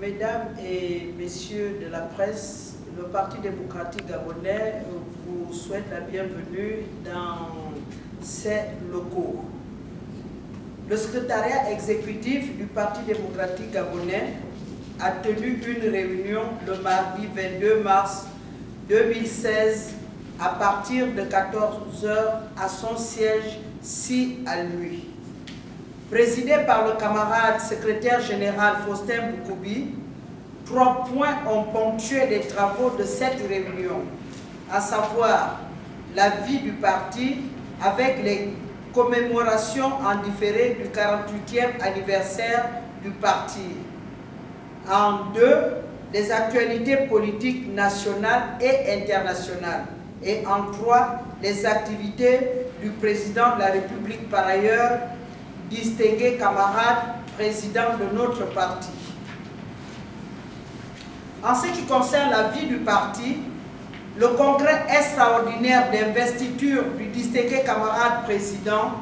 Mesdames et messieurs de la presse, le Parti démocratique gabonais vous souhaite la bienvenue dans ses locaux. Le secrétariat exécutif du Parti démocratique gabonais a tenu une réunion le mardi 22 mars 2016 à partir de 14 h à son siège si à lui. Présidé par le camarade secrétaire général Faustin Boukoubi, 3 points ont ponctué les travaux de cette réunion, à savoir la vie du parti avec les commémorations en différé du 48e anniversaire du parti. En 2, les actualités politiques nationales et internationales. Et en 3, les activités du président de la République par ailleurs, distingué camarade président de notre parti. En ce qui concerne la vie du parti, le congrès extraordinaire d'investiture du distingué camarade président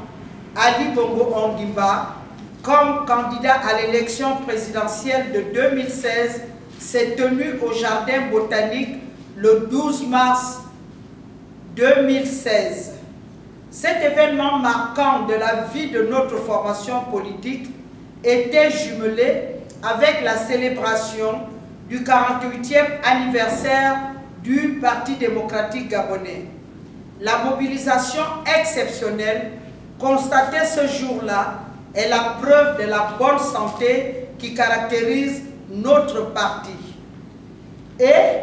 Ali Bongo Ondimba comme candidat à l'élection présidentielle de 2016 s'est tenu au Jardin botanique le 12 mars 2016. Cet événement marquant de la vie de notre formation politique était jumelé avec la célébration du 48e anniversaire du Parti démocratique gabonais. La mobilisation exceptionnelle constatée ce jour-là est la preuve de la bonne santé qui caractérise notre parti. Et,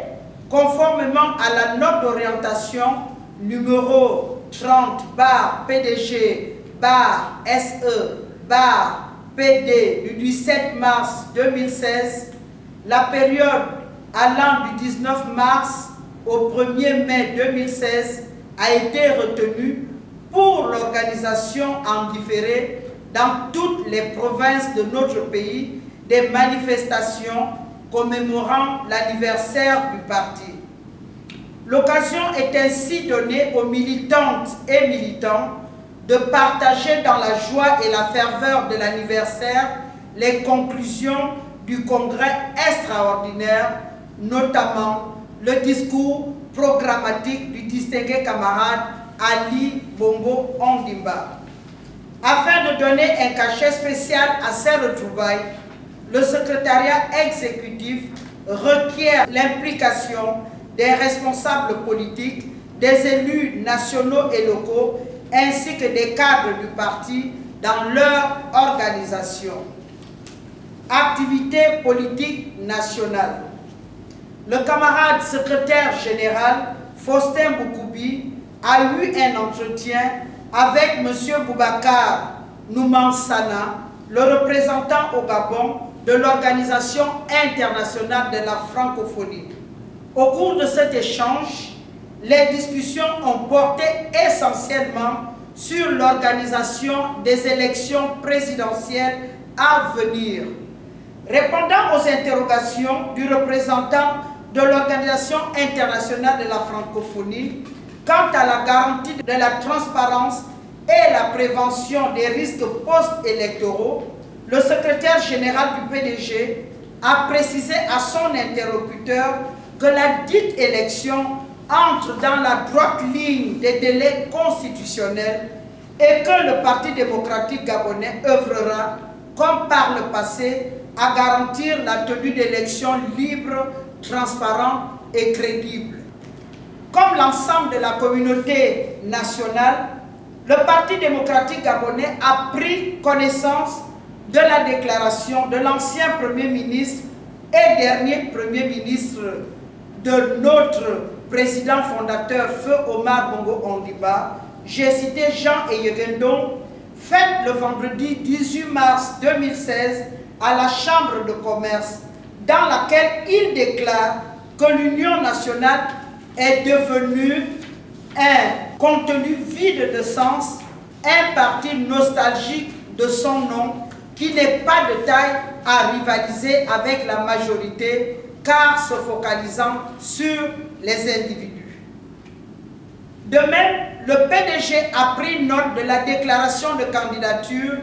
conformément à la note d'orientation numéro 30/PDG/SE/PD du 17 mars 2016, la période allant du 19 mars au 1er mai 2016 a été retenue pour l'organisation en différé dans toutes les provinces de notre pays des manifestations commémorant l'anniversaire du parti. L'occasion est ainsi donnée aux militantes et militants de partager dans la joie et la ferveur de l'anniversaire les conclusions du congrès extraordinaire, notamment le discours programmatique du distingué camarade Ali Bongo Ondimba. Afin de donner un cachet spécial à ces retrouvailles, le secrétariat exécutif requiert l'implication des responsables politiques, des élus nationaux et locaux, ainsi que des cadres du parti dans leur organisation. Activité politique nationale. Le camarade secrétaire général Faustin Boukoubi a eu un entretien avec M. Boubacar Noumansana, le représentant au Gabon de l'Organisation internationale de la francophonie. Au cours de cet échange, les discussions ont porté essentiellement sur l'organisation des élections présidentielles à venir. Répondant aux interrogations du représentant de l'Organisation internationale de la francophonie quant à la garantie de la transparence et la prévention des risques post-électoraux, le secrétaire général du PDG a précisé à son interlocuteur que la dite élection entre dans la droite ligne des délais constitutionnels et que le Parti démocratique gabonais œuvrera, comme par le passé, à garantir la tenue d'élections libres, transparentes et crédibles. Comme l'ensemble de la communauté nationale, le Parti démocratique gabonais a pris connaissance de la déclaration de l'ancien Premier ministre et dernier Premier ministre de notre président fondateur, Feu Omar Bongo Ondimba, j'ai cité Jean Eyegendon, faite le vendredi 18 mars 2016 à la Chambre de commerce, dans laquelle il déclare que l'Union nationale est devenue un contenu vide de sens, un parti nostalgique de son nom, qui n'est pas de taille à rivaliser avec la majorité, car se focalisant sur les individus. De même, le PDG a pris note de la déclaration de candidature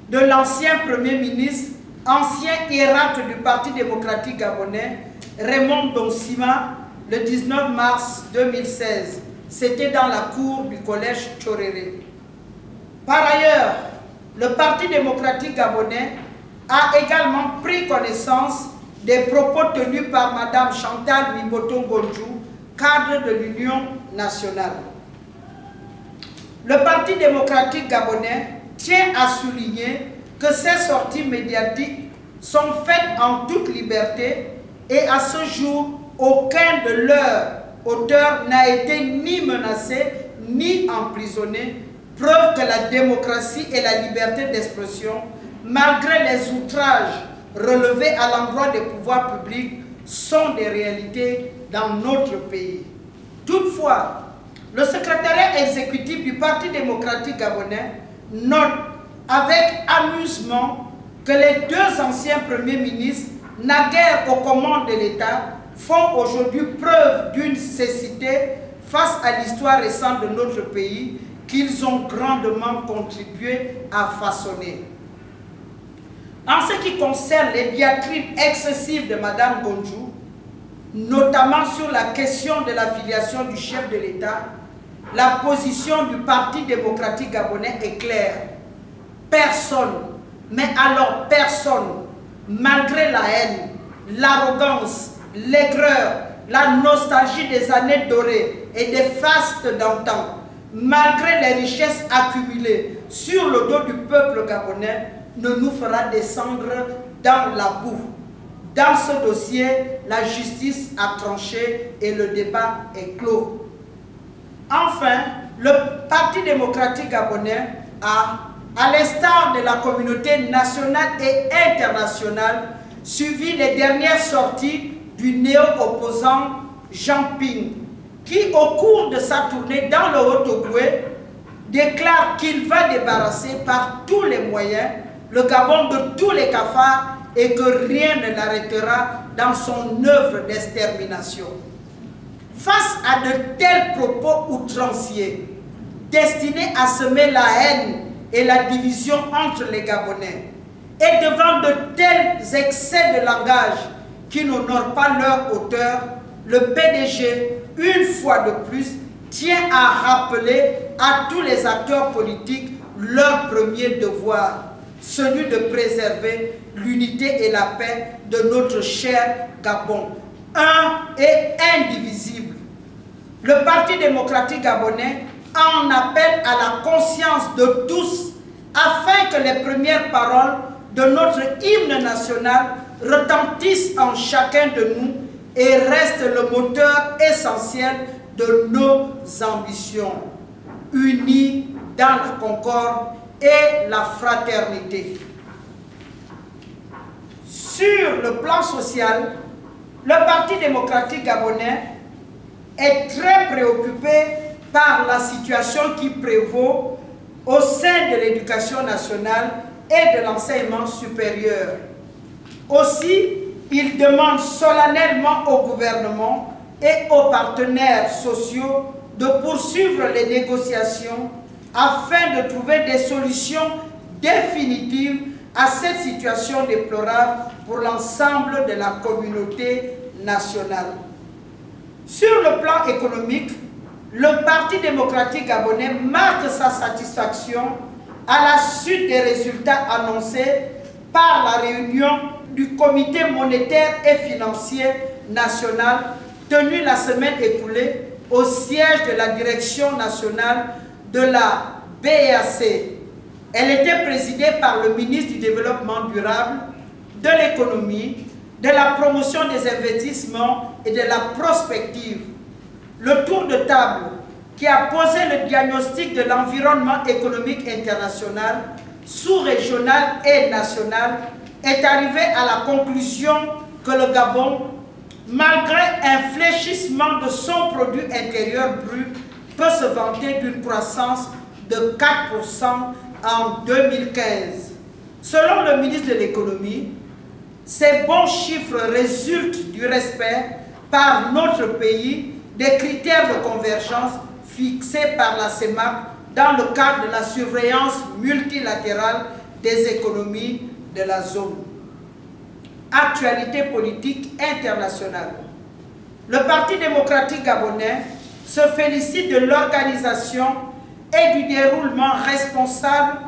de l'ancien Premier ministre ancien hiérarque du Parti démocratique gabonais, Raymond Donsima, le 19 mars 2016. C'était dans la cour du collège Tchoréré. Par ailleurs, le Parti démocratique gabonais a également pris connaissance des propos tenus par Mme Chantal Mimboto Ngonjou, cadre de l'Union nationale. Le Parti démocratique gabonais tient à souligner que ces sorties médiatiques sont faites en toute liberté et à ce jour, aucun de leurs auteurs n'a été ni menacé ni emprisonné, preuve que la démocratie et la liberté d'expression, malgré les outrages relevés à l'endroit des pouvoirs publics, sont des réalités dans notre pays. Toutefois, le secrétariat exécutif du Parti démocratique gabonais note avec amusement que les deux anciens premiers ministres, naguère aux commandes de l'État, font aujourd'hui preuve d'une cécité face à l'histoire récente de notre pays qu'ils ont grandement contribué à façonner. En ce qui concerne les diatribes excessives de Mme Ngonjou, notamment sur la question de l'affiliation du chef de l'État, la position du Parti démocratique gabonais est claire. Personne, mais alors personne, malgré la haine, l'arrogance, l'aigreur, la nostalgie des années dorées et des fastes d'antan, malgré les richesses accumulées sur le dos du peuple gabonais, ne nous fera descendre dans la boue. Dans ce dossier, la justice a tranché et le débat est clos. Enfin, le Parti démocratique gabonais a, à l'instar de la communauté nationale et internationale, suivi les dernières sorties du néo-opposant Jean Ping, qui, au cours de sa tournée dans le Haut-Ogooué, déclare qu'il va débarrasser par tous les moyens le Gabon de tous les cafards et que rien ne l'arrêtera dans son œuvre d'extermination. Face à de tels propos outranciers, destinés à semer la haine et la division entre les Gabonais, et devant de tels excès de langage qui n'honorent pas leur auteur, le PDG, une fois de plus, tient à rappeler à tous les acteurs politiques leur premier devoir, celui de préserver l'unité et la paix de notre cher Gabon, un et indivisible. Le Parti démocratique gabonais en appelle à la conscience de tous afin que les premières paroles de notre hymne national retentissent en chacun de nous et restent le moteur essentiel de nos ambitions, unis dans la concorde et la fraternité. Sur le plan social, le Parti démocratique gabonais est très préoccupé par la situation qui prévaut au sein de l'éducation nationale et de l'enseignement supérieur. Aussi, il demande solennellement au gouvernement et aux partenaires sociaux de poursuivre les négociations afin de trouver des solutions définitives à cette situation déplorable pour l'ensemble de la communauté nationale. Sur le plan économique, le Parti démocratique gabonais marque sa satisfaction à la suite des résultats annoncés par la réunion du Comité monétaire et financier national tenue la semaine écoulée au siège de la direction nationale de la BEAC. Elle était présidée par le ministre du Développement durable, de l'économie, de la promotion des investissements et de la prospective. Le tour de table qui a posé le diagnostic de l'environnement économique international, sous-régional et national, est arrivé à la conclusion que le Gabon, malgré un fléchissement de son produit intérieur brut, peut se vanter d'une croissance de 4% en 2015. Selon le ministre de l'économie, ces bons chiffres résultent du respect par notre pays des critères de convergence fixés par la CEMAC dans le cadre de la surveillance multilatérale des économies de la zone. actualité politique internationale. Le Parti démocratique gabonais se félicite de l'organisation et du déroulement responsable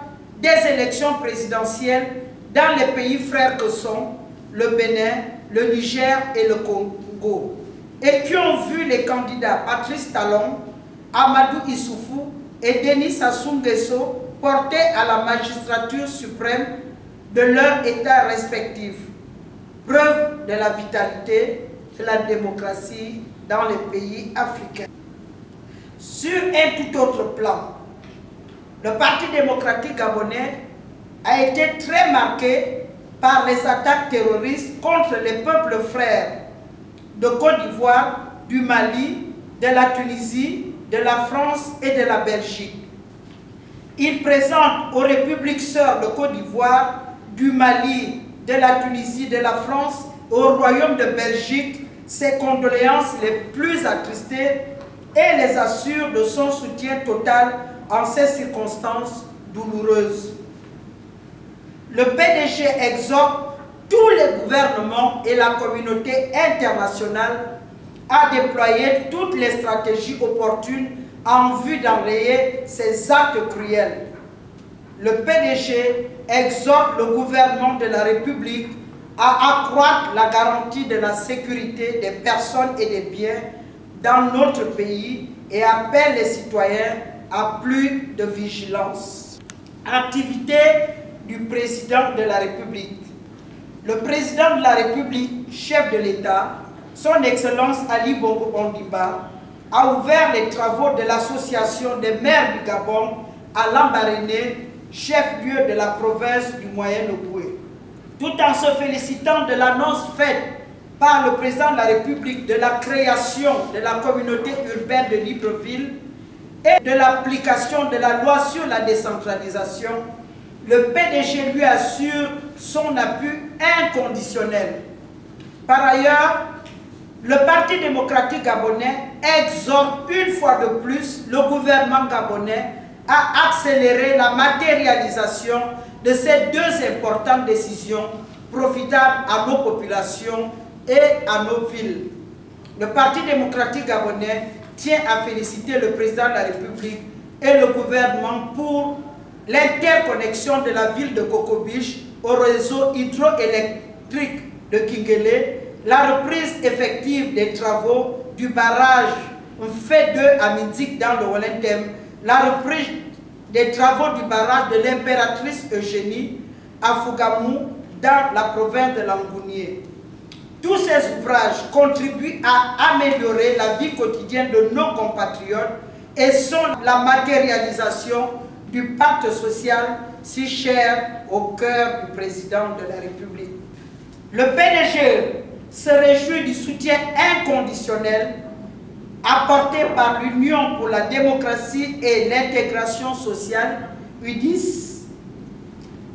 des élections présidentielles dans les pays frères que sont le Bénin, le Niger et le Congo, et qui ont vu les candidats Patrice Talon, Amadou Issoufou et Denis Sassou Nguesso portés à la magistrature suprême de leur État respectif. Preuve de la vitalité de la démocratie dans les pays africains. Sur un tout autre plan, le Parti démocratique gabonais a été très marqué par les attaques terroristes contre les peuples frères de Côte d'Ivoire, du Mali, de la Tunisie, de la France et de la Belgique. Il présente aux républiques sœurs de Côte d'Ivoire, du Mali, de la Tunisie, de la France et au Royaume de Belgique ses condoléances les plus attristées et les assure de son soutien total en ces circonstances douloureuses. Le PDG exhorte tous les gouvernements et la communauté internationale à déployer toutes les stratégies opportunes en vue d'enrayer ces actes cruels. Le PDG exhorte le gouvernement de la République à accroître la garantie de la sécurité des personnes et des biens dans notre pays et appelle les citoyens à plus de vigilance. Activité du président de la République. Le président de la République, chef de l'État, son Excellence Ali Bongo Ondimba, a ouvert les travaux de l'association des maires du Gabon à Lambaréné, chef-lieu de la province du Moyen-Ogooué. Tout en se félicitant de l'annonce faite par le président de la République de la création de la communauté urbaine de Libreville et de l'application de la loi sur la décentralisation, le PDG lui assure son appui inconditionnel. Par ailleurs, le Parti démocratique gabonais exhorte une fois de plus le gouvernement gabonais à accélérer la matérialisation de ces deux importantes décisions profitables à nos populations et à nos villes. Le Parti démocratique gabonais tient à féliciter le président de la République et le gouvernement pour l'interconnexion de la ville de Kokobiche au réseau hydroélectrique de Kinguélé, la reprise effective des travaux du barrage fait 2 à Minzik dans le Walentem, la reprise des travaux du barrage de l'impératrice Eugénie à Fougamou dans la province de Langounié. Tous ces ouvrages contribuent à améliorer la vie quotidienne de nos compatriotes et sont la matérialisation du pacte social si cher au cœur du président de la République. Le PDG se réjouit du soutien inconditionnel apporté par l'Union pour la démocratie et l'intégration sociale, UDIS,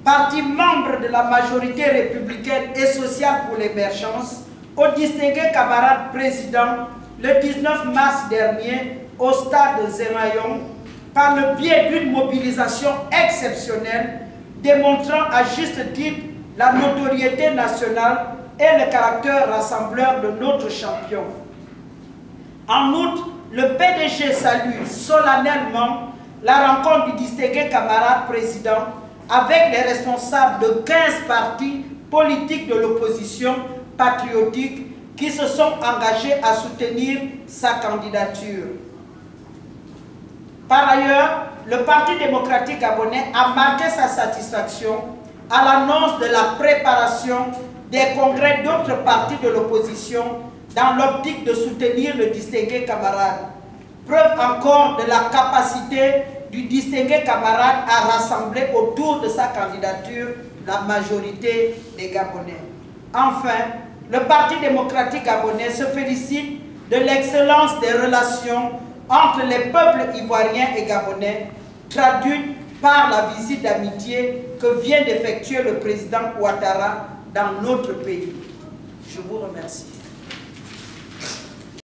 parti membre de la majorité républicaine et sociale pour l'émergence, au distingué camarade président le 19 mars dernier au stade de Zémaillon, par le biais d'une mobilisation exceptionnelle démontrant à juste titre la notoriété nationale et le caractère rassembleur de notre champion. En outre, le PDG salue solennellement la rencontre du distingué camarade président avec les responsables de 15 partis politiques de l'opposition patriotique qui se sont engagés à soutenir sa candidature. Par ailleurs, le Parti démocratique gabonais a marqué sa satisfaction à l'annonce de la préparation des congrès d'autres partis de l'opposition dans l'optique de soutenir le distingué camarade. Preuve encore de la capacité du distingué camarade à rassembler autour de sa candidature la majorité des Gabonais. Enfin, le Parti démocratique gabonais se félicite de l'excellence des relations entre les peuples ivoiriens et gabonais, traduite par la visite d'amitié que vient d'effectuer le président Ouattara dans notre pays. Je vous remercie.